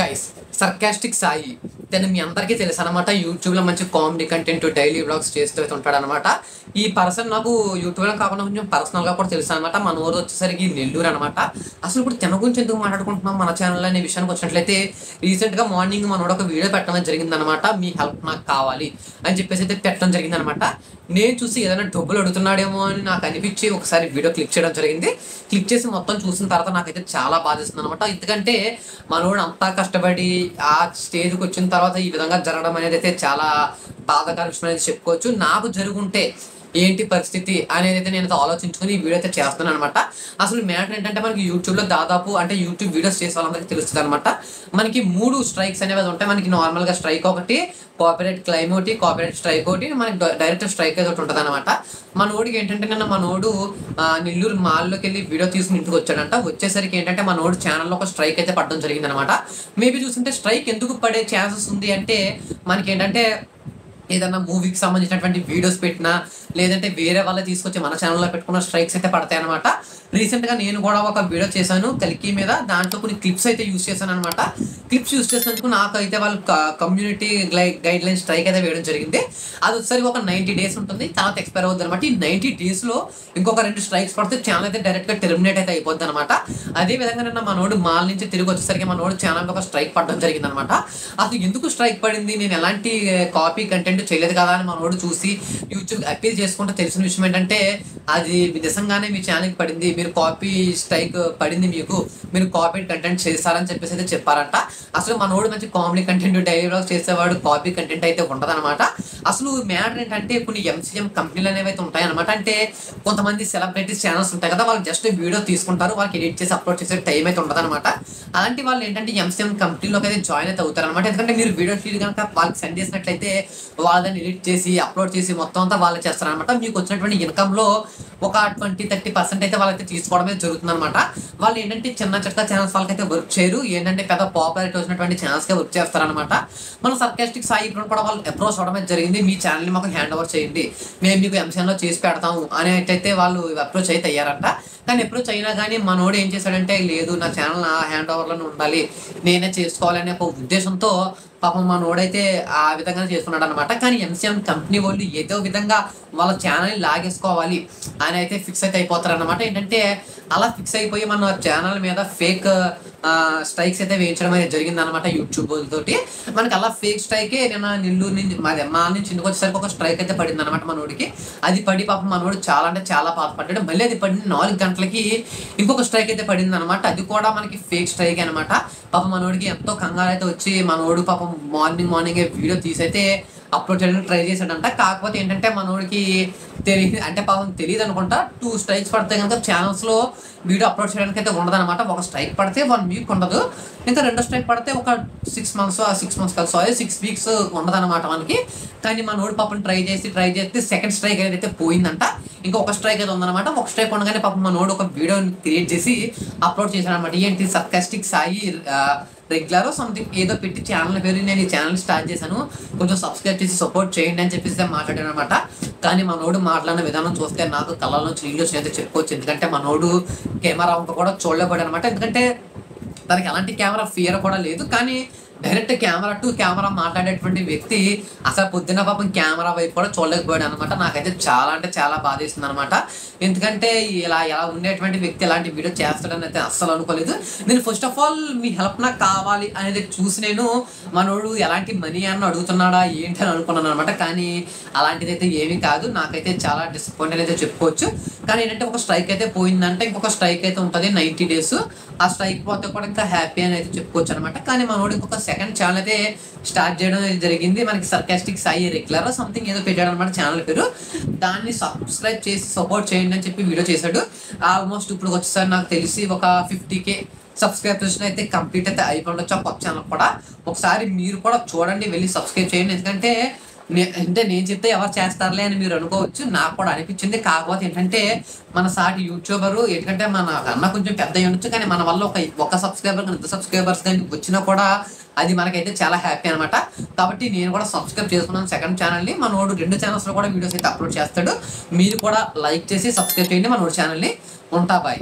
Guys sarcastic Sai తను మీ అందరికీ తెలుసు అనమాట. యూట్యూబ్లో మంచి కామెడీ కంటెంట్ డైలీ వ్లాగ్స్ చేస్తూ ఉంటాడు అనమాట. ఈ పర్సన్ నాకు యూట్యూబ్లో కాకుండా కొంచెం పర్సనల్గా కూడా తెలుసు అనమాట. మన ఊరు వచ్చేసరికి నెల్లూరు అనమాట. అసలు ఇప్పుడు తన గురించి ఎందుకు మాట్లాడుకుంటున్నాం మన ఛానల్ అనే విషయానికి వచ్చినట్లయితే రీసెంట్గా మార్నింగ్ మనోడు ఒక వీడియో పెట్టడం జరిగిందనమాట. మీ హెల్ప్ నాకు కావాలి అని చెప్పేసి అయితే పెట్టడం జరిగిందనమాట. నేను చూసి ఏదైనా డబ్బులు అడుగుతున్నాడేమో అని నాకు అనిపించి ఒకసారి వీడియో క్లిక్ చేయడం జరిగింది. క్లిక్ చేసి మొత్తం చూసిన తర్వాత నాకైతే చాలా బాధిస్తుంది అనమాట. ఎందుకంటే మనోడు అంతా కష్టపడి ఆ స్టేజ్కి వచ్చిన తర్వాత ఈ విధంగా జరగడం అనేది అయితే చాలా బాధాకర విషయం అనేది చెప్పుకోవచ్చు. నాకు జరుగుంటే ఏంటి పరిస్థితి అనేది అయితే నేను ఆలోచించుకుని ఈ వీడియో అయితే చేస్తున్నాను అనమాట. అసలు మ్యాటర్ ఏంటంటే మనకి యూట్యూబ్లో దాదాపు అంటే యూట్యూబ్ వీడియోస్ చేసే వాళ్ళందరికీ తెలుస్తుంది అనమాట. మనకి 3 స్ట్రైక్స్ అనేవి ఉంటాయి. మనకి నార్మల్గా స్ట్రైక్ ఒకటి, కాపీరైట్ క్లైమ్ ఒకటి, కాపీరైట్ స్ట్రైక్ ఒకటి, మనకి డైరెక్ట్ స్ట్రైక్ అయితే ఒకటి ఉంటుంది అనమాట. మనోడికి ఏంటంటే నిన్న మనోడు నెల్లూరు మాల్లోకి వెళ్ళి వీడియో తీసుకుని ఇంటికి వచ్చాడంట. వచ్చేసరికి ఏంటంటే మనోడు ఛానల్లో ఒక స్ట్రైక్ అయితే పడడం జరిగింది అనమాట. మేబీ చూస్తుంటే స్ట్రైక్ ఎందుకు పడే ఛాన్సెస్ ఉంది అంటే మనకి ఏంటంటే ఏదన్నా మూవీకి సంబంధించినటువంటి వీడియోస్ పెట్టినా లేదంటే వేరే వాళ్ళ తీసుకొచ్చి మన ఛానల్లో పెట్టుకున్న స్ట్రైక్స్ అయితే పడతాయి అనమాట. రీసెంట్గా నేను కూడా ఒక వీడియో చేశాను కల్కి మీద. దాంట్లో కొన్ని క్లిప్స్ అయితే యూస్ చేశాను అనమాట. క్లిప్స్ యూస్ చేసినందుకు నాకైతే వాళ్ళు కమ్యూనిటీ గైడ్ లైన్ స్ట్రైక్ అయితే వేయడం జరిగింది. అది వచ్చేసరికి ఒక 90 days ఉంటుంది, తర్వాత ఎక్స్పైర్ అవుతుంది అనమాట. ఈ 90 daysలో ఇంకొక 2 స్ట్రైక్స్ పడితే ఛానల్ అయితే డైరెక్ట్గా టెర్మినేట్ అయితే అయిపోద్ది అనమాట. అదే విధంగా నిన్న మనోడు మాల్ నుంచి తిరిగి వచ్చేసరికి మనోడు ఛానల్ ఒక స్ట్రైక్ పడడం జరిగింది అనమాట. అసలు ఎందుకు స్ట్రైక్ పడింది, నేను ఎలాంటి కాపీ కంటెంట్ చేయలేదు కదా అని మనోడు చూసి యూట్యూబ్ అప్పీల్ చేసుకుంటే తెలిసిన విషయం ఏంటంటే అది నిజంగానే మీ ఛానల్కి పడింది, మీరు కాపీ స్ట్రైక్ పడింది, మీరు కాపీ కంటెంట్ చేస్తారని చెప్పేసి అయితే చెప్పారంట. అసలు మనోడు మంచి కామెడీ కంటెంట్ డైలీ వ్లాగ్ చేసేవాడు, కాపీ కంటెంట్ అయితే ఉండదన్నమాట. అసలు మ్యాటర్ ఏంటంటే కొన్ని ఎంసీఎం కంపెనీలు అనేవి అయితే ఉంటాయన్నమాట. అంటే కొంతమంది సెలబ్రిటీస్ ఛానల్స్ ఉంటాయి కదా, వాళ్ళు జస్ట్ వీడియో తీసుకుంటారు, వాళ్ళకి ఎడిట్ చేసి అప్లోడ్ చేసే టైం అయితే ఉండదన్నమాట. అలాంటి వాళ్ళు ఏంటంటే ఎంసీఎం కంపెనీలోకి అయితే జాయిన్ అయితే అవుతారనమాట. ఎందుకంటే మీరు వీడియో ఫీడ్ కనుక వాళ్ళకి సెండ్ చేసినట్లయితే వాళ్ళని ఎడిట్ చేసి అప్లోడ్ చేసి మొత్తం అంతా వాళ్ళే చేస్తారనమాట. మీకు వచ్చినటువంటి ఇన్కమ్లో ఒక 20-30% అయితే వాళ్ళైతే తీసుకోవడమే జరుగుతుంది అనమాట. వాళ్ళు ఏంటంటే చిన్న చిన్న ఛానల్స్ వాళ్ళకైతే వర్క్ చేయరు, ఏంటంటే పెద్ద పాపులారిటీ వచ్చినటువంటి ఛానల్స్కే వర్క్ చేస్తారనమాట. మన సర్కాస్టిక్ సాయి కూడా వాళ్ళు అప్రోచ్ అవడమే జరిగింది. మీ ఛానల్ని మాకు హ్యాండ్ ఓవర్ చేయండి, మేము మీకు ఎంసీఎంలో చేసి పెడతాము అనేటైతే వాళ్ళు అప్రోచ్ అయితే అయ్యారంట. కానీ అప్రోచ్ అయినా కానీ మనోడు ఏం చేశాడంటే లేదు నా ఛానల్ నా హ్యాండ్ ఓవర్లోనే ఉండాలి, నేనే చేసుకోవాలనే ఒక ఉద్దేశంతో పాపం మనోడైతే ఆ విధంగా చేసుకున్నాడు అనమాట. కానీ ఎంసీఎం కంపెనీ వాళ్ళు ఏదో విధంగా వాళ్ళ ఛానల్ని లాగేసుకోవాలి అని అయితే ఫిక్స్ అయితే అయిపోతారు అనమాట. ఏంటంటే అలా ఫిక్స్ అయిపోయి మన ఛానల్ మీద ఫేక్ స్ట్రైక్స్ అయితే వేయించడం అనేది జరిగింది అనమాట యూట్యూబ్ తోటి. మనకి అలా ఫేక్ స్ట్రైకే నిన్న నెల్లూరు నుంచి మా నుంచి ఇంటికి వచ్చేసరికి ఒక స్ట్రైక్ అయితే పడింది అనమాట మనోడికి. అది పడి పాపం మనోడు చాలా అంటే చాలా బాధపడ్డాడు. మళ్ళీ అది పడిన 4 గంటలకి ఇంకొక స్ట్రైక్ అయితే పడింది అనమాట. అది కూడా మనకి ఫేక్ స్ట్రైక్ అనమాట. పాపం మనోడికి ఎంతో కంగారు అయితే వచ్చి మనోడు పాపం మార్నింగ్ వీడియో తీసైతే అప్లోడ్ చేయడానికి ట్రై చేశాడంట. కాకపోతే ఏంటంటే మనోడికి అంటే పాపం తెలియదు అనుకుంటా 2 స్ట్రైక్స్ పడితే కనుక ఛానల్స్లో వీడియో అప్లోడ్ చేయడానికి అయితే ఉండదన్నమాట. ఒక స్ట్రైక్ పడితే 1 week ఉండదు, ఇంకా 2 స్ట్రైక్ పడితే ఒక 6 months కాదు 6 weeks ఉండదన్నమాట మనకి. కానీ మనోడు పాపం ట్రై చేస్తే సెకండ్ స్ట్రైక్ అనేది అయితే పోయిందంట. ఇంకొక స్ట్రైక్ అయితే ఉందన్నమాట. ఒక స్ట్రైక్ ఉండగానే పాపం మనోడు ఒక వీడియోని క్రియేట్ చేసి అప్లోడ్ చేశాడు అనమాట. ఏంటి సర్కాస్టిక్ సాయి రెగ్యులర్ సంథింగ్ ఏదో పెట్టి ఛానల్ పేరు నేను ఈ ఛానల్ స్టార్ట్ చేశాను, కొంచెం సబ్స్క్రైబ్ చేసి సపోర్ట్ చేయండి అని చెప్పేసి మాట్లాడాను అనమాట. కానీ మనోడు మాట్లాడిన విధానం చూస్తే నాకు కళ్ళలో నీళ్ళు అయితే చెప్పుకోవచ్చు. ఎందుకంటే మనోడు కెమెరా వంక కూడా చూడలేకపోయాడు అనమాట. ఎందుకంటే దానికి అలాంటి కెమెరా ఫియర్ కూడా లేదు. కానీ డైరెక్ట్ కెమెరా టు కెమెరా మాట్లాడేటువంటి వ్యక్తి అసలు పొద్దున్న పాపం కెమెరా వైపు కూడా చూడలేకపోయాడు అనమాట. నాకైతే చాలా అంటే చాలా బాధేస్తుంది అనమాట. ఎందుకంటే ఎలా ఉండేటువంటి వ్యక్తి ఎలాంటి వీడియో చేస్తాడని అయితే అస్సలు అనుకోలేదు. నేను first of all me help నాకు కావాలి అనేది చూసి నేను మనోడు ఎలాంటి మనీ అన్న అడుగుతున్నాడా ఏంటి అని అనుకున్నాను అనమాట. కానీ అలాంటిది అయితే ఏమీ కాదు. నాకైతే చాలా డిసప్పాయింట్ అయితే చెప్పుకోవచ్చు. కానీ ఏంటంటే ఒక స్ట్రైక్ అయితే పోయిందంటే ఇంకొక స్ట్రైక్ అయితే ఉంటుంది 90 days. ఆ స్ట్రైక్ పోతే కూడా ఇంకా హ్యాపీ అని అయితే చెప్పుకోవచ్చు అనమాట. కానీ మనోడు ఇంకొక సెకండ్ ఛానల్ అయితే స్టార్ట్ చేయడం అనేది జరిగింది. మనకి సర్కాస్టిక్ సాయి రెగ్యులర్ సంథింగ్ ఏదో పెట్టాడు అనమాట ఛానల్ పేరు. దాన్ని సబ్స్క్రైబ్ చేసి సపోర్ట్ చేయండి అని చెప్పి వీడియో చేశాడు. ఆల్మోస్ట్ ఇప్పుడు వచ్చేసరి నాకు తెలిసి ఒక 50K సబ్స్క్రైబర్స్ అయితే కంప్లీట్ అయితే అయిపోవచ్చు ఆ కొత్త ఛానల్ కూడా. ఒకసారి మీరు కూడా చూడండి, వెళ్ళి సబ్స్క్రైబ్ చేయండి. ఎందుకంటే నేను చెప్తే ఎవరు చేస్తారులే అని మీరు అనుకోవచ్చు, నాకు కూడా అనిపించింది. కాకపోతే ఏంటంటే మన సాటి యూట్యూబరు ఎందుకంటే మన అన్న కొంచెం పెద్ద ఉండొచ్చు, కానీ మన వల్ల ఒక సబ్స్క్రైబర్ కానీ 2 సబ్స్క్రైబర్స్ కానీ వచ్చినా కూడా అది మనకైతే చాలా హ్యాపీ అనమాట. కాబట్టి నేను కూడా సబ్స్క్రైబ్ చేసుకున్నాను సెకండ్ ఛానల్ని. మనోడు 2 ఛానల్స్లో కూడా వీడియోస్ అయితే అప్లోడ్ చేస్తాడు. మీరు కూడా లైక్ చేసి సబ్స్క్రైబ్ చేయండి మనోడు ఛానల్ని. ఉంటా బాయ్.